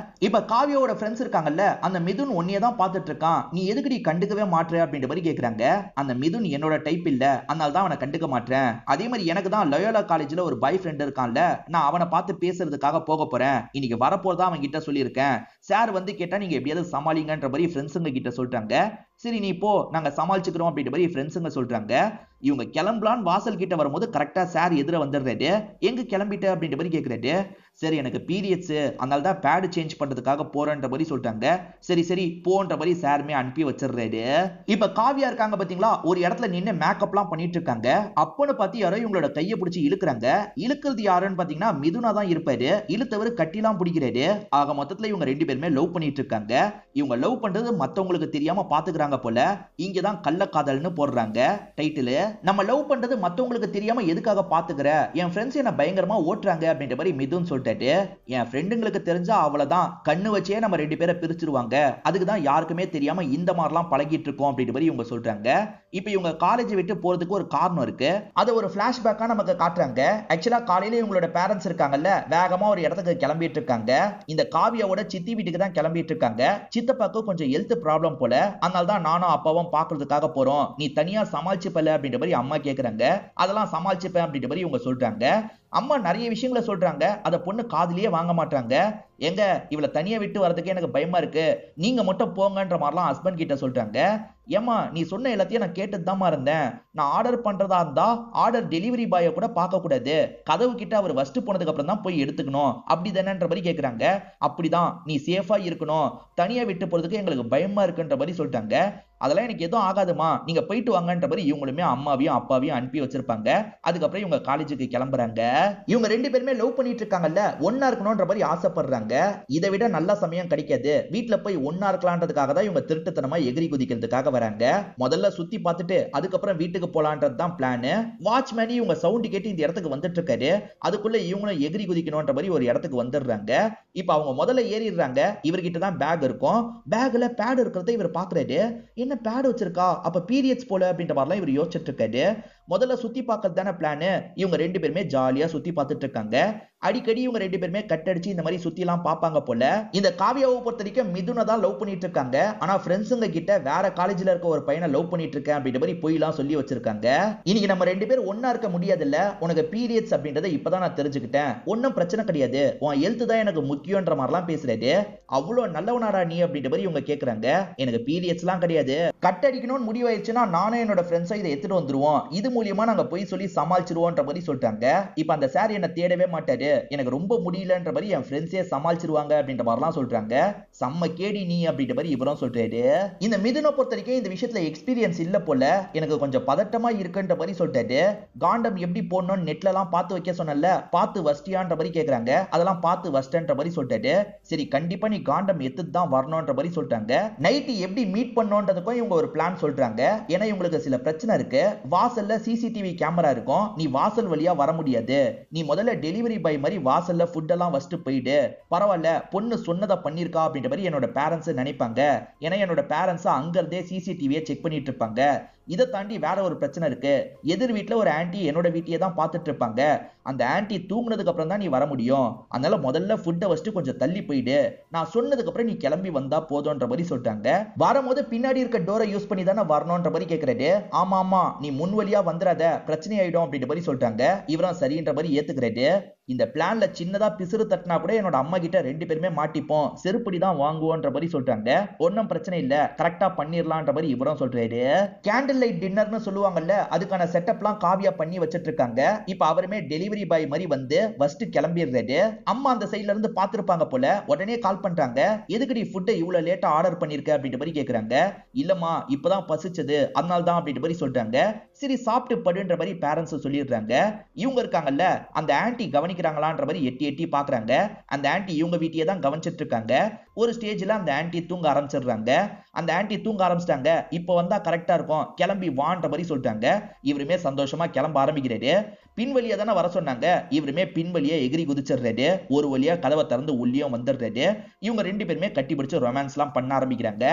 இப்ப காவியாவோட ஃப்ரெண்ட்ஸ் இருக்காங்கல்ல, அந்த மிதுன் ஒன்னையே தான் பார்த்துட்டு இருக்கான், நீ எதுக்கு கண்டுக்கவே மாட்ற அப்படின்ற மாதிரி கேக்குறாங்க. அந்த மிதுன் என்னோட டைப் இல்ல, அதனால தான் அவனை கண்டுக்க மாட்டேன். அதே மாதிரி எனக்கு தான் லயோலா காலேஜ்ல ஒரு பாய் ஃப்ரெண்ட் இருக்கான்ல, நான் அவனை பார்த்து பேசுறதுக்காக போக போறேன், இன்னைக்கு வரப்போறதா அவன் கிட்ட சொல்லியிருக்கேன். சார் வந்து கேட்டா நீங்க எப்படியாவது சமாளிங்கன்ற மாதிரி ஃப்ரெண்ட்ஸுங்க கிட்ட சொல்றாங்க. சரி நீ போ, நாங்க சமாளிச்சுக்கிறோம் அப்படின்ற மாதிரி ஃப்ரெண்ட்ஸுங்க சொல்றாங்க. இவங்க கிளம்பலான்னு வாசல் கிட்ட வரும்போது கரெக்டா சார் எதிர வந்துடுறாரு. எங்க கிளம்பிட்ட அப்படின்ற மாதிரி கேக்குறாரு. சரி எனக்கு பீரியட்ஸ், அதனால தான் பேட் சேஞ்ச் பண்றதுக்காக போறேன்ற மாதிரி சொல்றாங்க. சரி சரி போன்ற மாதிரி சாருமே அனுப்பி வச்சிடுறாரு. இப்ப காவியா இருக்காங்க பாத்தீங்களா, ஒரு இடத்துல நின்று மேக்கப்லாம் பண்ணிட்டு இருக்காங்க. அப்பன்னு பார்த்து யாரோ இவங்களோட கையை பிடிச்சி இழுக்கிறாங்க. இழுக்கிறது யாருன்னு பாத்தீங்கன்னா மிதுனா தான் இருப்பாரு. இழுத்தவர் கட்டிலாம் பிடிக்கிறாரு. ஆக மொத்தத்துல இவங்க ரெண்டு பேருமே லவ் பண்ணிட்டு இருக்காங்க. இவங்க லவ் பண்றது மத்தவங்களுக்கு தெரியாம பாத்துக்கிறாங்க போல. இங்கதான் கள்ளக்காதல்னு போடுறாங்க டைட்டில். நம்ம லவ் பண்றது மத்தவங்களுக்கு தெரியாம எதுக்காக பாத்துக்கிற, என் ஃப்ரெண்ட்ஸ் என்ன பயங்கரமா ஓட்டுறாங்க அப்படின்ற மாதிரி மிதுன் சொல்லிட்டாரு. என் ஃப்ரெண்டுங்களுக்கு தெரிஞ்சா அவ்வளவுதான், கண்ணு வச்சே நம்ம ரெண்டு பேரை பிரிச்சிருவாங்க, அதுக்கு தான் யாருக்குமே தெரியாம இந்த மாதிரிலாம் பழகிட்டு இருக்கோம் அப்படின்ற மாதிரி இவங்க சொல்றாங்க. இப்ப இவங்க காலேஜ் விட்டு போறதுக்கு ஒரு காரணம் இருக்கு. அதை ஒரு பிளாஷ்பேக்கா நமக்கு காட்டுறாங்க. ஆக்சுவலா காலையில இவங்களோட பேரண்ட்ஸ் இருக்காங்கல்ல, வேகமா ஒரு இடத்துக்கு கிளம்பிட்டு இருக்காங்க. இந்த காவியாவோட சித்தி வீட்டுக்கு தான் கிளம்பிட்டு இருக்காங்க. சித்தப்பாக்கு கொஞ்சம் ஹெல்த் ப்ராப்ளம் போல, அதனால தான் நானும் அப்பாவும் பாக்குறதுக்காக போறோம், நீ தனியா சமாளிச்சுப்பல அப்படின்ற மாதிரி அம்மா கேக்குறாங்க. அதெல்லாம் சமாளிச்சுப்பேன் அப்படின்ற மாதிரி இவங்க சொல்றாங்க. அம்மா நிறைய விஷயங்களை சொல்றாங்க, அத பொண்ணு காதுலயே வாங்க மாட்டாங்க. எங்க இவளை தனியா விட்டு வரதுக்கு எனக்கு பயமா இருக்கு, நீங்க மட்டும் போங்கன்ற மாதிரிலாம் ஹஸ்பண்ட் கிட்ட சொல்றாங்க. ஏமா நீ சொன்ன எல்லாத்தையும் நான் கேட்டுட்டு தான் இருந்தேன், நான் ஆர்டர் பண்றதா இருந்தா ஆர்டர் டெலிவரி பாயை கூட பார்க்க கூடாது, கதவு கிட்ட அவர் வஸ்ட் போனதுக்கு அப்புறம் தான் போய் எடுத்துக்கணும், அப்படி தானேன்ற மாதிரி கேக்குறாங்க. அப்படிதான், நீ சேஃபா இருக்கணும், தனியா விட்டு போறதுக்கு எங்களுக்கு பயமா இருக்குன்ற மாதிரி சொல்லிட்டாங்க. அதெல்லாம் எனக்கு எதுவும் ஆகாதுமா, நீங்க போயிட்டு வாங்கன்ற மாதிரி இவங்களுமே அம்மாவையும் அப்பாவையும் அனுப்பி வச்சிருப்பாங்க. அதுக்கப்புறம் இவங்க காலேஜுக்கு கிளம்புறாங்க. இவங்க ரெண்டு பேருமே லவ் பண்ணிட்டு இருக்காங்கல்ல, ஒன்னா இருக்கணும்ன்ற மாதிரி ஆசைப்படுறாங்க. இதை விட நல்ல சமயம் கிடைக்காது, வீட்டுல போய் ஒன்னா இருக்கலான்றதுக்காக தான் இவங்க திருட்டுத்தனமா எகிரி குதிக்கிறதுக்காக வராங்க. முதல்ல சுத்தி பார்த்துட்டு அதுக்கப்புறம் வீட்டுக்கு போலான்றது தான் பிளான். வாட்ச்மேன் இவங்க சவுண்ட் கேட்டு இந்த இடத்துக்கு வந்துட்டு இருக்காரு. அதுக்குள்ள இவங்களும் எகிரி குதிக்கணும்ன்ற மாதிரி ஒரு இடத்துக்கு வந்துடுறாங்க. இப்ப அவங்க முதல்ல ஏறிடுறாங்க. இவர்கிட்ட தான் பேக் இருக்கும். பேக்ல பேட் இருக்கிறத இவர் பாக்குறாரு. என்ன பேட் வச்சிருக்கா, அப்ப பீரியட்ஸ் போல அப்படின்ற மாதிரிலாம் இவர் யோசிச்சுட்டு இருக்காரு. முதல்ல சுத்தி பார்க்கறது தானே பிளான். இவங்க ரெண்டு பேருமே ஜாலியா சுத்தி பார்த்துட்டு இருக்காங்க. அடிக்கடி இவங்க ரெண்டு பேருமே கட்டடிச்சு இந்த மாதிரி சுத்தி எல்லாம் பாப்பாங்க போல. இந்த காவியாவை பொறுத்த வரைக்கும் மிதுனை தான் லவ் பண்ணிட்டு இருக்காங்க. ஆனா ஃப்ரெண்ட்ஸுங்க கிட்ட வேற காலேஜ்ல இருக்க ஒரு பையனை லவ் பண்ணிட்டு இருக்கேன் அப்படின்ற மாதிரி பொய்லாம் சொல்லி வச்சிருக்காங்க. இன்னைக்கு நம்ம ரெண்டு பேரும் ஒன்னா இருக்க முடியாது இல்ல, உனக்கு பீரியட்ஸ் அப்படின்றத இப்பதான் நான் தெரிஞ்சுக்கிட்டேன், ஒன்னும் பிரச்சனை கிடையாது, உன் ஹெல்த் தான் எனக்கு முக்கியன்ற மாதிரிலாம் பேசுறாரு. அவ்வளவு நல்லவனாரா நீ அப்படின்ற மாதிரி இவங்க கேக்குறாங்க. எனக்கு பீரியட்ஸ் எல்லாம் கிடையாது, கட்டடிக்கணும்னு முடிவாயிடுச்சுன்னா நானும் என்னோட ஃப்ரெண்ட்ஸை இதை எடுத்துட்டு வந்துருவோம், இது மூலியமா நாங்க போய் சொல்லி சமாளிச்சிருவோம்ன்ற மாதிரி சொல்லிட்டாங்க. இப்ப அந்த சார் என்ன தேடவே மாட்டாரு, எனக்கு ரொம்ப முடியலன்ற மாதிரி என் ஃப்ரெண்ட்ஸே சமாளிச்சிருவாங்க அப்படின்ற மாதிரிலாம் சொல்றாங்க. செம்ம கேடி நீ அப்படின்ற மாதிரி இவரும் சொல்றாரு. இந்த மிதுனை பொறுத்த வரைக்கும் இந்த விஷயத்துல எக்ஸ்பீரியன்ஸ் இல்ல போல, எனக்கு கொஞ்சம் பதட்டமா இருக்குன்ற மாதிரி சொல்லிட்டாரு. காண்டம் எப்படி போடணும்னு நெட்ல எல்லாம் பார்த்து வைக்க சொன்னல, பார்த்து வஸ்டியான்ற மாதிரி கேக்குறாங்க. அதெல்லாம் பார்த்து வஸ்டன்ற மாதிரி சொல்லிட்டாரு. சரி கண்டிப்பா நீ காண்டம் எடுத்து தான் வரணும்ன்ற மாதிரி சொல்லிட்டாங்க. நைட் எப்படி மீட் பண்ணணும்ன்றதுக்கும் இவங்க ஒரு பிளான் சொல்றாங்க. ஏன்னா இவங்களுக்கு சில பிரச்சனை இருக்கு. வாசல்ல சிசிடிவி கேமரா இருக்கும், நீ வாசல் வழியா வர முடியாது, நீ முதல்ல டெலிவரி பாய் மாதிரி வாசல்ல ஃபுட் எல்லாம் வச்சுட்டு போயிடு, பரவாயில்ல பொண்ணு சொன்னதை பண்ணிருக்கா அப்படின்ற மாதிரி என்னோட பேரண்ட்ஸ் நினைப்பாங்க. ஏன்னா என்னோட பேரண்ட்ஸ் அங்க இருந்தே சிசிடிவியை செக் பண்ணிட்டு இருப்பாங்க. இதை தாண்டி வேற ஒரு பிரச்சனை இருக்கு, எதிர் வீட்டுல ஒரு ஆன்டி என்னோட வீட்டையே தான் பார்த்துட்டு இருப்பாங்க, அந்த ஆன்டி தூங்குனதுக்கு அப்புறம் தான் நீ வர முடியும், அதனால முதல்ல ஃபுட்டை வச்சுட்டு கொஞ்சம் தள்ளி போயிடு, நான் சொன்னதுக்கு அப்புறம் நீ கிளம்பி வந்தா போதும்ன்ற மாதிரி சொல்லிட்டாங்க. வரும்போது பின்னாடி இருக்க டோரை யூஸ் பண்ணி தானே வரணும்ன்ற மாதிரி கேட்கறாரு. ஆமா ஆமா நீ முன் வழியா வந்துடாத, பிரச்சனை ஆயிடும் அப்படின்ற மாதிரி சொல்லிட்டாங்க. இவரும் சரின்ற மாதிரி ஏத்துக்கிறாரு. இந்த பிளான்ல சின்னதா பிசுறு தட்டினா கூட என்னோட அம்மா கிட்ட 2 பேருமே மாட்டிப்போம், செருப்படி தான் வாங்குவோன்ற மாதிரி சொல்றாங்க. ஒன்னும் பிரச்சனை இல்ல, கரெக்டா பண்ணிரலாம்ன்ற மாதிரி இவரும் சொல்றாரு. கேண்டில் லைட் டின்னர்னு சொல்லுவாங்கல்ல, அதுக்கான செட்டப்லாம் காவியா பண்ணி வச்சிட்டு இருக்காங்க. இப்ப அவருமே டெலிவரி பாய் மாதிரி வந்து ஃபர்ஸ்ட் கிளம்பிடுறாரு. அம்மா அந்த சைடுல இருந்து பாத்துருப்பாங்க போல, உடனே கால் பண்றாங்க. எதுக்குடி ஃபுட் இவ்வளவு லேட்டா ஆர்டர் பண்ணிருக்க அப்படின்ற மாதிரி கேக்குறாங்க. இல்லம்மா இப்பதான் பசிச்சது அதனால தான் அப்படின்ற மாதிரி சொல்றாங்க. சரி சாப்பிட்டு படுன்ற மாதிரி பேரண்ட்ஸ் சொல்லிடுறாங்க. இவங்க இருக்காங்கல்ல, அந்த ஆன்ட்டி கவனிக்கிறாங்களான்ற மாதிரி எட்டி எட்டி பாக்குறாங்க. அந்த ஆன்ட்டி இவங்க வீட்டையே தான் கவனிச்சிட்டு இருக்காங்க. ஒரு ஸ்டேஜ்ல அந்த ஆன்ட்டி தூங்க ஆரம்பிச்சிடுறாங்க. அந்த ஆன்ட்டி தூங்க ஆரம்பிச்சிட்டாங்க. இப்போ வந்தா கரெக்டா இருக்கும், கிளம்பி வான்ற மாதிரி சொல்றாங்க. இவருமே சந்தோஷமா கிளம்ப ஆரம்பிக்கிறாரு. பின்வழியா தானே வர சொன்னாங்க, இவருமே பின்வழியா எகிரி குதிச்சிடுறாரு. ஒரு வழியா கதவை திறந்து உள்ளியும் வந்துடுறாரு. இவங்க 2 பேருமே கட்டி பிடிச்சு ரொமான்ஸ் எல்லாம் பண்ண ஆரம்பிக்கிறாங்க.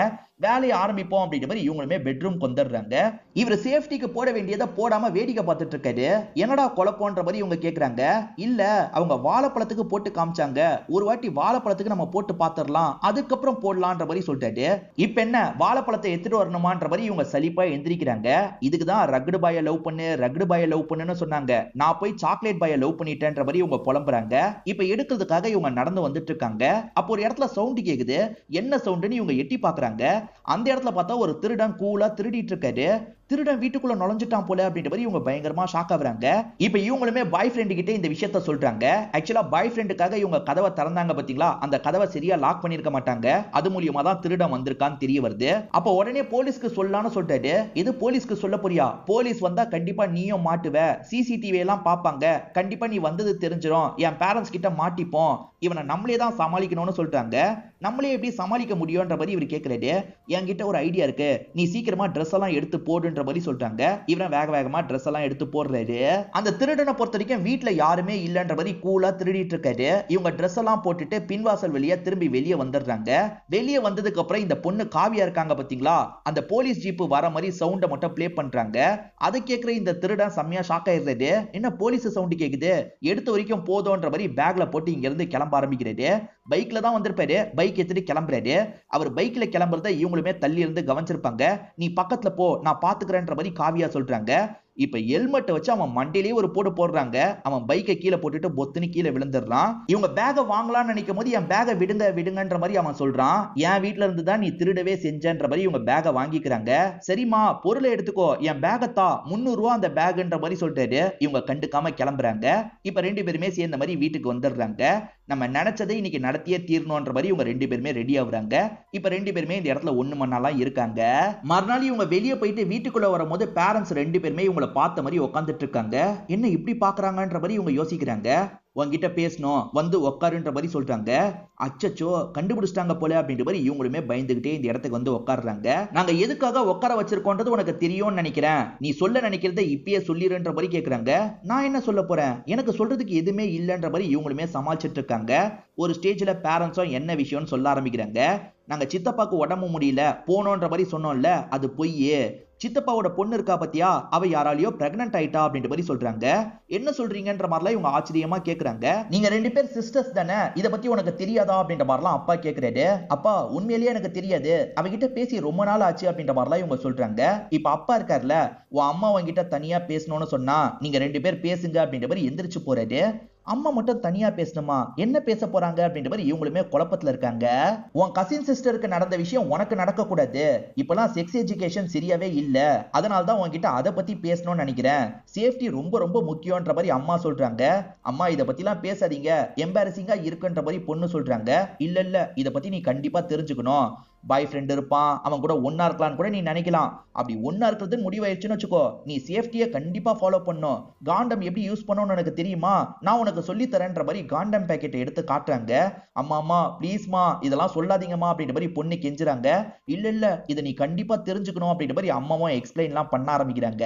வேலையை ஆரம்பிப்போம் அப்படின்ற மாதிரி இவங்களுமே பெட்ரூம் வந்துடுறாங்க. இவர் சேஃப்டிக்கு போட வேண்டியதை போடாம வேடிக்கை பார்த்துட்டு இருக்காரு. என்னடா குழப்பம்ன்ற மாதிரி இவங்க கேக்குறாங்க. இல்ல அவங்க வாழைப்பழத்துக்கு போட்டு காமிச்சாங்க, ஒரு வாட்டி வாழைப்பழத்துக்கு நம்ம போட்டு பாத்துறலாம், அதுக்கப்புறம் போடலான்ற மாதிரி சொல்லிட்டாரு. இப்ப என்ன வாழைப்பழத்தை எடுத்துட்டு வரணுமான்ற மாதிரி இவங்க சலிப்பா எந்திரிக்கிறாங்க. இதுக்குதான் ரகடு பாய லவ் பண்ணு ரகடு பாய லவ் பண்ணுன்னு சொன்னாங்க, நான் போய் சாக்லேட் பாய லவ் பண்ணிட்டேன்ற மாதிரி இவங்க புலம்புறாங்க. இப்ப எடுக்கிறதுக்காக இவங்க நடந்து வந்துட்டு இருக்காங்க. அப்போ ஒரு இடத்துல சவுண்ட் கேக்குது. என்ன சவுண்ட்னு இவங்க எட்டி பாக்குறாங்க. அந்த இடத்துல பார்த்தா ஒரு திருடன் கூலா திருடிட்டு இருக்காரு. திருடன் வீட்டுக்குள்ள நுழைஞ்சிட்டான் போல அப்படின்ற மாதிரி இவங்க பயங்கரமா ஷாக் ஆகுறாங்க. இப்போ இவங்களுமே பாய் ஃப்ரெண்ட் கிட்ட இந்த விஷயத்த சொல்றாங்க. ஆக்சுவலா பாய் ஃப்ரெண்டுக்காக இவங்க கதவை திறந்தாங்க பாத்தீங்களா, அந்த கதவை சரியா லாக் பண்ணிருக்க மாட்டாங்க. அது மூலியமா தான் திருடன் வந்திருக்கான்னு தெரிய வருது. அப்ப உடனே போலீஸ்க்கு சொல்லலாம்னு சொல்லிட்டாரு. இது போலீஸ்க்கு சொல்ல போறியா, போலீஸ் வந்தா கண்டிப்பா நீயும் மாட்டுவ, சிசிடிவி எல்லாம் பாப்பாங்க, கண்டிப்பா நீ வந்தது தெரிஞ்சிடும், என் பேரண்ட்ஸ் கிட்ட மாட்டிப்போம், இவனை நம்மளே தான் சமாளிக்கணும்னு சொல்றாங்க. நம்மளே எப்படி சமாளிக்க முடியும்ன்ற மாதிரி இவர் கேட்கிறாரு. என்கிட்ட ஒரு ஐடியா இருக்கு, நீ சீக்கிரமா ட்ரெஸ் எல்லாம் எடுத்து போடுன்ற மாதிரி சொல்றாங்க. இவன் வேக வேகமா ட்ரெஸ் எல்லாம் எடுத்து போடுறாரு. அந்த திருடனை பொறுத்த வரைக்கும் வீட்டுல யாருமே இல்லன்ற மாதிரி கூலா திருடிட்டு இருக்காரு. இவங்க ட்ரெஸ் எல்லாம் போட்டுட்டு பின்வாசல் வெளியே திரும்பி வெளியே வந்துடுறாங்க. வெளியே வந்ததுக்கு அப்புறம் இந்த பொண்ணு காவியா இருக்காங்க பாத்தீங்களா, அந்த போலீஸ் ஜீப் வர மாதிரி சவுண்ட மட்டும் பிளே பண்றாங்க. அதை கேட்கிற இந்த திருடன் செம்மையா ஷாக் ஆயிடுறாரு. என்ன போலீஸ் சவுண்ட் கேக்குது, எடுத்த வரைக்கும் போதோன்ற மாதிரி பேக்ல போட்டு இங்க இருந்து கிளம்ப ஆரம்பிக்கிறாரு. பைக்ல தான் வந்திருப்பாரு, பைக் எடுத்துட்டு கிளம்புறாரு. அவர் பைக்ல கிளம்புறத இவங்களுமே தள்ளி இருந்து கவனிச்சிருப்பாங்க. நீ பக்கத்துல போ, நான் பாத்துக்கிறேன்ற மாதிரி காவியா சொல்றாங்க. இப்ப ஹெல்மெட் வச்சு அவன் மண்டையிலேயே ஒரு போடு போடுறாங்க. அவன் பைக்கை கீழே போட்டுட்டு பொத்துன்னு கீழே விழுந்துடுறான். இவங்க பேக வாங்கலாம்னு நினைக்கும் போது என் பேக விடுங்க விடுங்கன்ற மாதிரி அவன் சொல்றான். என் வீட்டுல இருந்து தான் நீ திருடவே செஞ்சன்ற மாதிரி இவங்க பேக வாங்கிக்கிறாங்க. சரிமா பொருளை எடுத்துக்கோ, என் பேகத்தா 300 ரூபா அந்த பேக்ன்ற மாதிரி சொல்லிட்டாரு. இவங்க கண்டுக்காம கிளம்புறாங்க. இப்ப 2 பேருமே சேர்ந்த மாதிரி வீட்டுக்கு வந்துடுறாங்க. நம்ம நினைச்சதை இன்னைக்கு நடத்தியே தீரணும்ன்ற மாதிரி இவங்க 2 பேருமே ரெடி ஆகுறாங்க. இப்ப 2 பேருமே இந்த இடத்துல ஒண்ணு மண்ணாலாம் இருக்காங்க. மறுநாள் இவங்க வெளியே போயிட்டு வீட்டுக்குள்ள வரும்போது பேரண்ட்ஸ் 2 பேருமே இவங்களை பார்த்த மாதிரி உட்காந்துட்டு இருக்காங்க. என்ன இப்படி பாக்குறாங்கன்ற மாதிரி இவங்க யோசிக்கிறாங்க. உங்ககிட்ட பேசணும் வந்து உட்காருன்ற மாதிரி சொல்றாங்க. அச்சச்சோ கண்டுபிடிச்சிட்டாங்க போல அப்படின்ற மாதிரி இவங்களுமே பயந்துகிட்டே இந்த இடத்துக்கு வந்து உட்காடுறாங்க. நாங்க எதுக்காக உட்கார வச்சிருக்கோன்றது உனக்கு தெரியும்னு நினைக்கிறேன், நீ சொல்ல நினைக்கிறத இப்பயே சொல்லிடுன்ற மாதிரி கேக்குறாங்க. நான் என்ன சொல்ல போறேன், எனக்கு சொல்றதுக்கு எதுவுமே இல்லைன்ற மாதிரி இவங்களுமே சமாளிச்சிட்டு இருக்காங்க. ஒரு ஸ்டேஜ்ல பேரண்ட்ஸும் என்ன விஷயம்னு சொல்ல ஆரம்பிக்கிறாங்க. நாங்க சித்தப்பாக்கு உடம்பு முடியல போனோன்ற மாதிரி சொன்னோம்ல, அது பொய்யே, சித்தப்பாவோட பொண்ணு இருக்கா பத்தியா, அவ யாராலையோ பிரெக்னன்ட் ஆயிட்டா அப்படின்ற மாதிரி சொல்றாங்க. என்ன சொல்றீங்கன்ற மாதிரிலாம் இவங்க ஆச்சரியமா கேக்குறாங்க. நீங்க 2 பேர் சிஸ்டர்ஸ் தானே, இத பத்தி உனக்கு தெரியாதா அப்படின்ற மாதிரிலாம் அப்பா கேக்குறாரு. அப்பா உண்மையிலேயே எனக்கு தெரியாது, அவகிட்ட பேசி ரொம்ப நாள் ஆச்சு அப்படின்ற மாதிரிலாம் இவங்க சொல்றாங்க. இப்ப அப்பா இருக்காருல, உன் அம்மா உங்ககிட்ட தனியா பேசணும்னு சொன்னா நீங்க 2 பேர் பேசுங்க அப்படின்ற மாதிரி எந்திரிச்சு போறாரு. அம்மா மட்டும் தனியா பேசணுமா, என்ன பேச போறாங்க அப்படின்ற மாதிரி இவங்களுமே குழப்பத்துல இருக்காங்க. உன் கசின் சிஸ்டருக்கு நடந்த விஷயம் உனக்கு நடக்க கூடாது, இப்பெல்லாம் செக்ஸ் எஜுகேஷன் சரியாவே இல்ல, அதனால தான் உன்கிட்ட அதை பத்தி பேசணும்னு நினைக்கிறேன், சேஃப்டி ரொம்ப ரொம்ப முக்கியம்ன்ற மாதிரி அம்மா சொல்றாங்க. அம்மா இத பத்தி எல்லாம் பேசாதீங்க, எம்பாரசிங்கா இருக்குன்ற மாதிரி பொண்ணு சொல்றாங்க. இல்ல இல்ல இத பத்தி நீ கண்டிப்பா தெரிஞ்சுக்கணும், பாய் ஃப்ரெண்ட் இருப்பான், அவன் கூட ஒன்னா இருக்கலாம்னு கூட நீ நினைக்கலாம், அப்படி ஒன்னா இருக்கிறது முடிவாயிருச்சுன்னு வச்சுக்கோ, நீ சேஃப்டியை கண்டிப்பா ஃபாலோ பண்ணும், காண்டம் எப்படி யூஸ் பண்ணணும்னு எனக்கு தெரியுமா, நான் உனக்கு சொல்லி தரேன்ற மாதிரி காண்டம் பேக்கெட்டை எடுத்து காட்டுறாங்க. அம்மா அம்மா ப்ளீஸ்மா இதெல்லாம் சொல்லாதீங்கம்மா அப்படின்ற மாதிரி பொண்ணு கெஞ்சுறாங்க. இல்ல இல்ல இதை நீ கண்டிப்பா தெரிஞ்சுக்கணும் அப்படின்ற மாதிரி அம்மாவும் எக்ஸ்பிளைன்லாம் பண்ண ஆரம்பிக்கிறாங்க.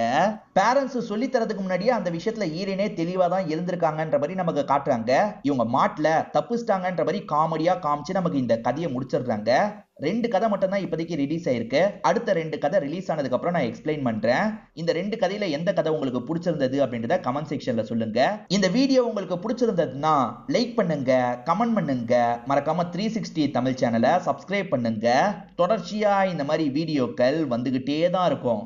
பேரண்ட்ஸ் சொல்லி தரதுக்கு முன்னாடியே அந்த விஷயத்துல ஈரனே தெளிவா தான் இருந்திருக்காங்கன்ற மாதிரி நமக்கு காட்டுறாங்க. இவங்க மாட்டுல தப்புச்சிட்டாங்கன்ற மாதிரி காமெடியா காமிச்சு நமக்கு இந்த கதையை முடிச்சிடுறாங்க. 2 கதை மட்டும் தான் இப்போதைக்கு ரிலீஸ் ஆயிருக்கு. அடுத்த 2 கதை ரிலீஸ் ஆனதுக்கு அப்புறம் நான் எக்ஸ்பிளைன் பண்றேன். இந்த 2 கதையில எந்த கதை உங்களுக்கு பிடிச்சிருந்தது அப்படின்றத கமெண்ட் செக்ஷன்ல சொல்லுங்க. இந்த வீடியோ உங்களுக்கு பிடிச்சிருந்ததுன்னா லைக் பண்ணுங்க, கமெண்ட் பண்ணுங்க, மறக்காம 360 தமிழ் சேனலை சப்ஸ்கிரைப் பண்ணுங்க. தொடர்ச்சியா இந்த மாதிரி வீடியோக்கள் வந்துகிட்டே தான் இருக்கும்.